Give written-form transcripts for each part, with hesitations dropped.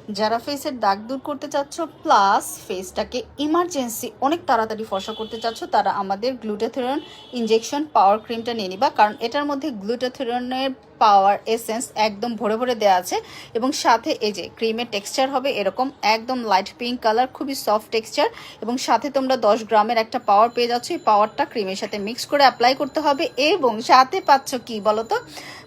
যারা ফেসের দাগ দূর করতে চাচ্ছ প্লাস ফেসটাকে ইমার্জেন্সি অনেক তাড়াতাড়ি ফর্সা করতে চাচ্ছ, তারা আমাদের গ্লুটাথিয়ন ইনজেকশন পাওয়ার ক্রিমটা নিয়ে নিবা। কারণ এটার মধ্যে গ্লুটাথিয়নের পাওয়ার এসেন্স একদম ভরে ভরে দেওয়া আছে এবং সাথে এই যে ক্রিমের টেক্সচার হবে এরকম একদম লাইট পিঙ্ক কালার, খুবই সফট টেক্সচার এবং সাথে তোমরা 10 গ্রামের একটা পাওয়ার পেয়ে যাচ্ছ। এই পাওয়ারটা ক্রিমের সাথে মিক্স করে অ্যাপ্লাই করতে হবে এবং সাথে পাচ্ছ কি বলো তো,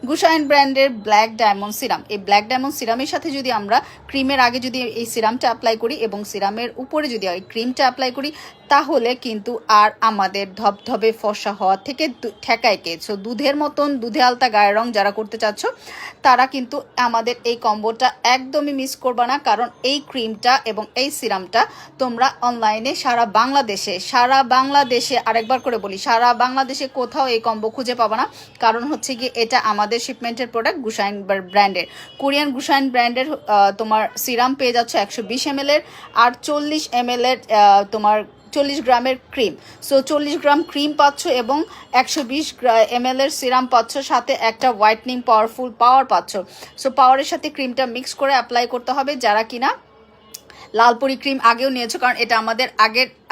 গুশাইন ব্র্যান্ডের ব্ল্যাক ডায়মন্ড সিরাম। এই ব্ল্যাক ডায়মন্ড সিরামের সাথে যদি আমরা ক্রিমের আগে যদি এই সিরামটা অ্যাপ্লাই করি এবং সিরামের উপরে যদি এই ক্রিমটা অ্যাপ্লাই করি তাহলে কিন্তু আর আমাদের ধবধবে ফর্সা হওয়া থেকে ঠেকায় কে। সো দুধের মতন দুধে আলতা গায়ের রং যারা করতে চাচ্ছ তারা কিন্তু আমাদের এই কম্বোটা একদমই মিস করবা না। কারণ এই ক্রিমটা এবং এই সিরামটা তোমরা অনলাইনে সারা বাংলাদেশে আরেকবার করে বলি, সারা বাংলাদেশে কোথাও এই কম্বো খুঁজে পাবা না। কারণ হচ্ছে কি এটা আমাদের শিপমেন্টের প্রোডাক্ট গুশাইন ব্র্যান্ডের, কোরিয়ান গুশাইন ব্র্যান্ডের তোমার সিরাম পেয়ে যাচ্ছ 120 ml আর 40 ml তোমার 40 গ্রামের ক্রিম। সো 40 গ্রাম ক্রিম পাচ্ছ এবং 120 ml সিরাম পাচ্ছ, সাথে একটা হোয়াইটনিং পাওয়ারফুল পাওয়ার পাচ্ছ। সো পাওয়ারের সাথে ক্রিমটা মিক্স করে অ্যাপ্লাই করতে হবে। যারা কিনা লালপুরি ক্রিম আগেও নিয়েছো, কারণ এটা আমাদের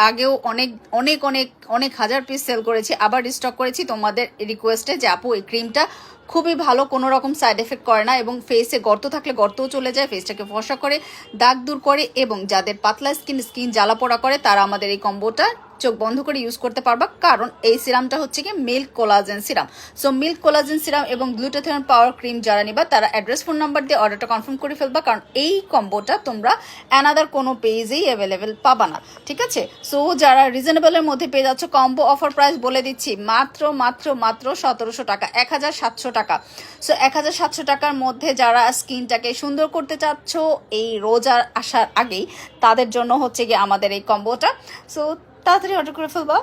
আগেও অনেক অনেক অনেক অনেক হাজার পিস সেল করেছি, আবার রিস্টক করেছি তোমাদের রিকোয়েস্টে যে আপু এই ক্রিমটা খুবই ভালো, কোনো রকম সাইড এফেক্ট করে না এবং ফেসে গর্ত থাকলে গর্তও চলে যায়, ফেসটাকে ফর্সা করে, দাগ দূর করে এবং যাদের পাতলা স্কিন জ্বালা পোড়া করে তারা আমাদের এই কম্বোটা চোখ বন্ধ করে ইউজ করতে পারবা। কারণ এই সিরামটা হচ্ছে কি milk collagen serum. So milk collagen serum এবং গ্লুটাথিয়ন পাওয়ার ক্রিম যারা নিবা তারা অ্যাড্রেস ফোন নাম্বার দিয়ে অর্ডারটা কনফার্ম করে ফেলবা। কারণ এই কম্বোটা তোমরা অ্যানাদার কোনো পেজেই অ্যাভেলেবেল পাবা না, ঠিক আছে? সো যারা রিজনেবলের মধ্যে পেয়ে যাচ্ছ, কম্বো অফার প্রাইস বলে দিচ্ছি মাত্র 1700 টাকা, 1700 টাকা। সো 1700 টাকার মধ্যে যারা স্কিনটাকে সুন্দর করতে চাচ্ছ এই রোজার আসার আগেই, তাদের জন্য হচ্ছে গিয়ে আমাদের এই কম্বোটা। সো তাড়াতাড়ি অর্ডার করে ফেলবা।